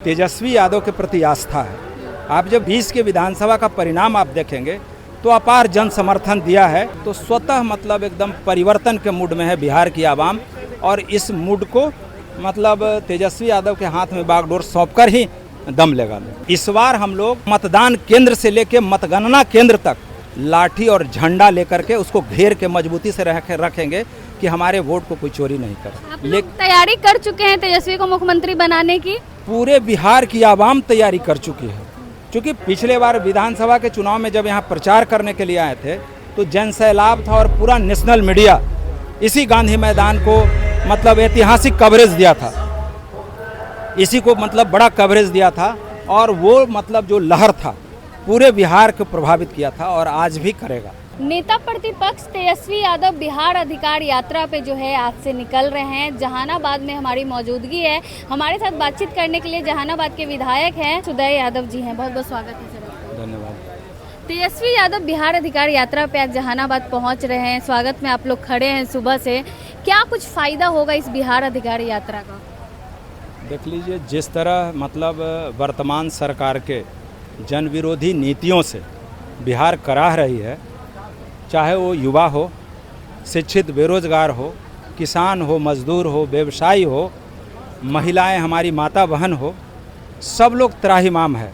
तेजस्वी यादव के प्रति आस्था है। आप जब 20 के विधानसभा का परिणाम आप देखेंगे तो अपार जन समर्थन दिया है, तो स्वतः मतलब एकदम परिवर्तन के मूड में है बिहार की आवाम। और इस मूड को मतलब तेजस्वी यादव के हाथ में बागडोर सौंपकर ही दम लेगा। इस बार हम लोग मतदान केंद्र से लेकर मतगणना केंद्र तक लाठी और झंडा लेकर के उसको घेर के मजबूती से रखेंगे कि हमारे वोट को कोई चोरी नहीं करे। आप लोग तैयारी कर चुके हैं तेजस्वी को मुख्यमंत्री बनाने की? पूरे बिहार की आवाम तैयारी कर चुकी है, क्योंकि पिछले बार विधानसभा के चुनाव में जब यहाँ प्रचार करने के लिए आए थे तो जन सैलाब था और पूरा नेशनल मीडिया इसी गांधी मैदान को मतलब ऐतिहासिक कवरेज दिया था, इसी को मतलब बड़ा कवरेज दिया था। और वो मतलब जो लहर था पूरे बिहार को प्रभावित किया था और आज भी करेगा। नेता प्रतिपक्ष तेजस्वी यादव बिहार अधिकार यात्रा पे जो है आज से निकल रहे हैं। जहानाबाद में हमारी मौजूदगी है। हमारे साथ बातचीत करने के लिए जहानाबाद के विधायक हैं सुदय यादव जी हैं। बहुत बहुत स्वागत है सर। धन्यवाद। तेजस्वी यादव बिहार अधिकार यात्रा पे आज जहानाबाद पहुंच रहे हैं। स्वागत में आप लोग खड़े हैं सुबह से। क्या कुछ फायदा होगा इस बिहार अधिकार यात्रा का? देख लीजिए, जिस तरह मतलब वर्तमान सरकार के जन विरोधी नीतियों से बिहार कराह रही है, चाहे वो युवा हो, शिक्षित बेरोजगार हो, किसान हो, मजदूर हो, व्यवसायी हो, महिलाएं हमारी माता बहन हो, सब लोग त्राहिमाम है।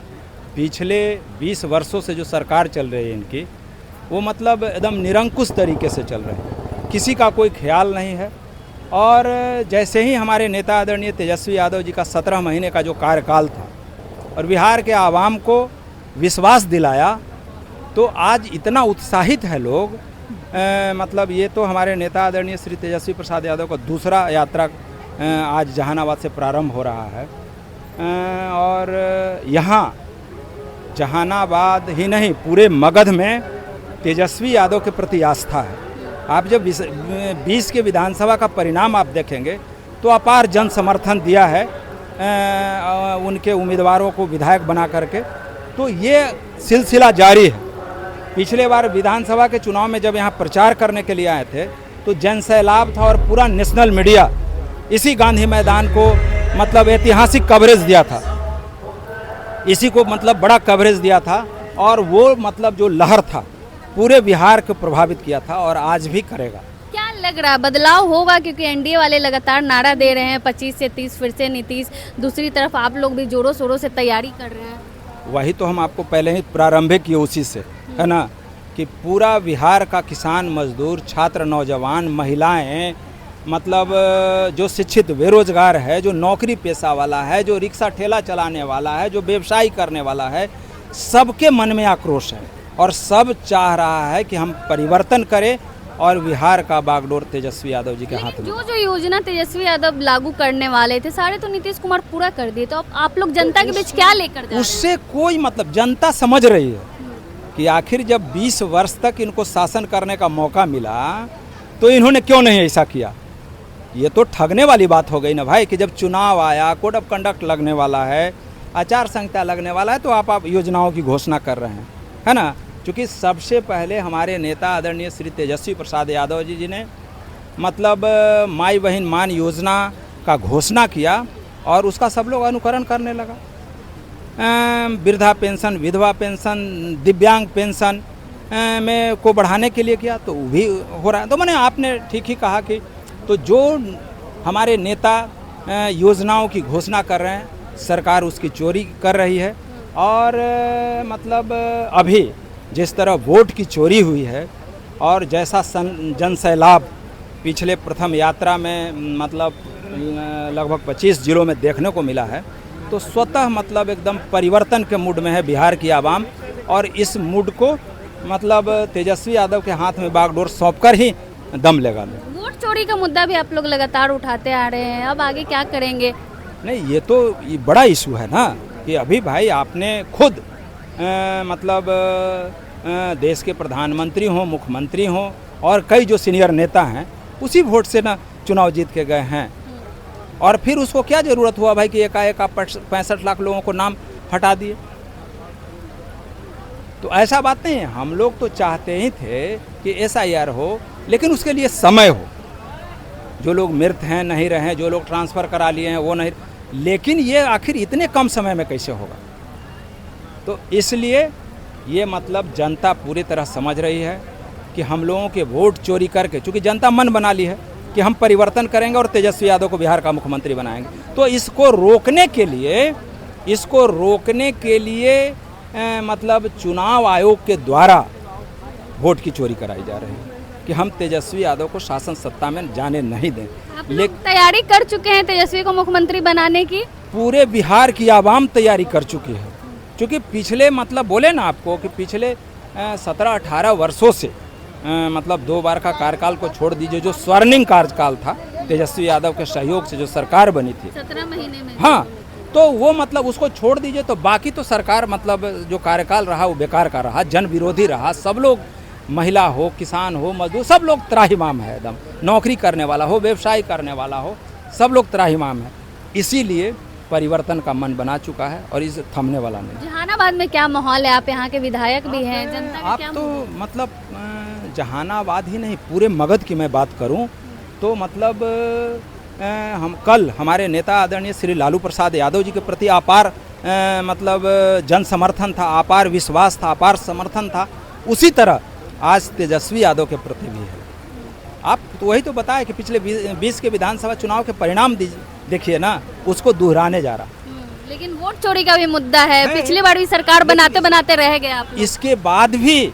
पिछले 20 वर्षों से जो सरकार चल रही है इनकी, वो मतलब एकदम निरंकुश तरीके से चल रही है, किसी का कोई ख्याल नहीं है। और जैसे ही हमारे नेता आदरणीय तेजस्वी यादव जी का 17 महीने का जो कार्यकाल था और बिहार के आवाम को विश्वास दिलाया, तो आज इतना उत्साहित है लोग। मतलब ये तो हमारे नेता आदरणीय श्री तेजस्वी प्रसाद यादव का दूसरा यात्रा आज जहानाबाद से प्रारंभ हो रहा है। और यहाँ जहानाबाद ही नहीं, पूरे मगध में तेजस्वी यादव के प्रति आस्था है। आप जब 20 के विधानसभा का परिणाम आप देखेंगे तो अपार जन समर्थन दिया है उनके उम्मीदवारों को विधायक बना करके, तो ये सिलसिला जारी है। पिछले बार विधानसभा के चुनाव में जब यहाँ प्रचार करने के लिए आए थे तो जन सैलाब था और पूरा नेशनल मीडिया इसी गांधी मैदान को मतलब ऐतिहासिक कवरेज दिया था, इसी को मतलब बड़ा कवरेज दिया था। और वो मतलब जो लहर था पूरे बिहार को प्रभावित किया था और आज भी करेगा। क्या लग रहा है बदलाव होगा? क्योंकि एनडीए वाले लगातार नारा दे रहे हैं 25 से 30, फिर से नीतीश, दूसरी तरफ आप लोग भी जोरों शोरों से तैयारी कर रहे हैं। वही तो हम आपको पहले ही प्रारंभिक किए उसी से, है ना, कि पूरा बिहार का किसान, मजदूर, छात्र, नौजवान, महिलाएं, मतलब जो शिक्षित बेरोजगार है, जो नौकरी पेशा वाला है, जो रिक्शा ठेला चलाने वाला है, जो व्यवसाय करने वाला है, सबके मन में आक्रोश है और सब चाह रहा है कि हम परिवर्तन करें और बिहार का बागडोर तेजस्वी यादव जी के हाथ में। जो योजना तेजस्वी यादव लागू करने वाले थे सारे तो नीतीश कुमार पूरा कर दिए, तो अब आप लोग जनता के बीच क्या लेकर जा रहे हैं? उससे कोई मतलब, जनता समझ रही है कि आखिर जब 20 वर्ष तक इनको शासन करने का मौका मिला तो इन्होंने क्यों नहीं ऐसा किया। ये तो ठगने वाली बात हो गई ना भाई, कि जब चुनाव आया, कोड ऑफ कंडक्ट लगने वाला है, आचार संहिता लगने वाला है, तो आप योजनाओं की घोषणा कर रहे हैं, है ना। क्योंकि सबसे पहले हमारे नेता आदरणीय श्री तेजस्वी प्रसाद यादव जी ने मतलब माई बहन मान योजना का घोषणा किया और उसका सब लोग अनुकरण करने लगा। वृद्धा पेंशन, विधवा पेंशन, दिव्यांग पेंशन में को बढ़ाने के लिए किया, तो वो भी हो रहा है। तो मैंने आपने ठीक ही कहा कि तो जो हमारे नेता योजनाओं की घोषणा कर रहे हैं, सरकार उसकी चोरी कर रही है। और मतलब अभी जिस तरह वोट की चोरी हुई है और जैसा जन सैलाब पिछले प्रथम यात्रा में मतलब लगभग 25 जिलों में देखने को मिला है, तो स्वतः मतलब एकदम परिवर्तन के मूड में है बिहार की आवाम। और इस मूड को मतलब तेजस्वी यादव के हाथ में बागडोर सौंपकर ही दम लेगा। वोट चोरी का मुद्दा भी आप लोग लगातार उठाते आ रहे हैं, अब आगे क्या करेंगे? नहीं, ये तो ये बड़ा इशू है ना, कि अभी भाई आपने खुद मतलब देश के प्रधानमंत्री हों, मुख्यमंत्री हों और कई जो सीनियर नेता हैं उसी वोट से ना चुनाव जीत के गए हैं। और फिर उसको क्या ज़रूरत हुआ भाई कि एकाएक आप 65 लाख लोगों को नाम हटा दिए। तो ऐसा बात नहीं है। हम लोग तो चाहते ही थे कि SIR हो, लेकिन उसके लिए समय हो। जो लोग मृत हैं नहीं रहे, जो लोग ट्रांसफ़र करा लिए हैं वो नहीं, लेकिन ये आखिर इतने कम समय में कैसे होगा? तो इसलिए ये मतलब जनता पूरी तरह समझ रही है कि हम लोगों के वोट चोरी करके, चूँकि जनता मन बना ली है कि हम परिवर्तन करेंगे और तेजस्वी यादव को बिहार का मुख्यमंत्री बनाएंगे, तो इसको रोकने के लिए मतलब चुनाव आयोग के द्वारा वोट की चोरी कराई जा रही है कि हम तेजस्वी यादव को शासन सत्ता में जाने नहीं दें। आप लोग तैयारी कर चुके हैं तेजस्वी को मुख्यमंत्री बनाने की? पूरे बिहार की आवाम तैयारी कर चुकी है, क्योंकि पिछले मतलब बोले ना आपको कि पिछले 17-18 वर्षों से मतलब 2 बार का कार्यकाल को छोड़ दीजिए, जो स्वर्णिम कार्यकाल था तेजस्वी यादव के सहयोग से जो सरकार बनी थी 17 महीने में, हाँ, तो वो मतलब उसको छोड़ दीजिए, तो बाकी तो सरकार मतलब जो कार्यकाल रहा वो बेकार का रहा, जन विरोधी रहा। सब लोग, महिला हो, किसान हो, मजदूर, सब लोग त्राहिमाम है एकदम। नौकरी करने वाला हो, व्यवसाय करने वाला हो, सब लोग त्राहिमाम है। इसीलिए परिवर्तन का मन बना चुका है और इस थमने वाला नहीं। जहानाबाद में क्या माहौल है? आप यहाँ के विधायक भी हैं, जनता का आप क्या तो मतलब जहानाबाद ही नहीं, पूरे मगध की मैं बात करूं तो मतलब हम कल हमारे नेता आदरणीय श्री लालू प्रसाद यादव जी के प्रति अपार मतलब जन समर्थन था, अपार विश्वास था, अपार समर्थन था। उसी तरह आज तेजस्वी यादव के प्रति भी है। आप तो वही तो बताया कि पिछले 20 के विधानसभा चुनाव के परिणाम देखिए ना, उसको दोहराने जा रहा। लेकिन वोट चोरी का भी मुद्दा है, पिछली बार भी सरकार बनाते बनाते रह गए आप लोग। इसके बाद भी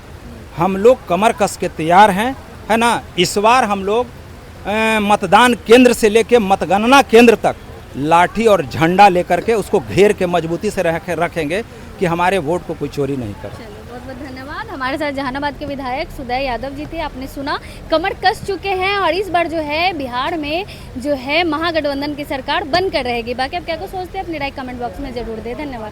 हम लोग कमर कस के तैयार हैं, है ना। इस बार हम लोग मतदान केंद्र से लेके मतगणना केंद्र तक लाठी और झंडा लेकर के उसको घेर के मजबूती से रखेंगे कि हमारे वोट को कोई चोरी नहीं करे। बहुत बहुत धन्यवाद। हमारे साथ जहानाबाद के विधायक सुदय यादव जी थे। आपने सुना, कमर कस चुके हैं और इस बार जो है बिहार में जो है महागठबंधन की सरकार बनकर रहेगी। बाकी आप क्या को सोचते हैं अपनी राय कमेंट बॉक्स में जरूर दें। धन्यवाद।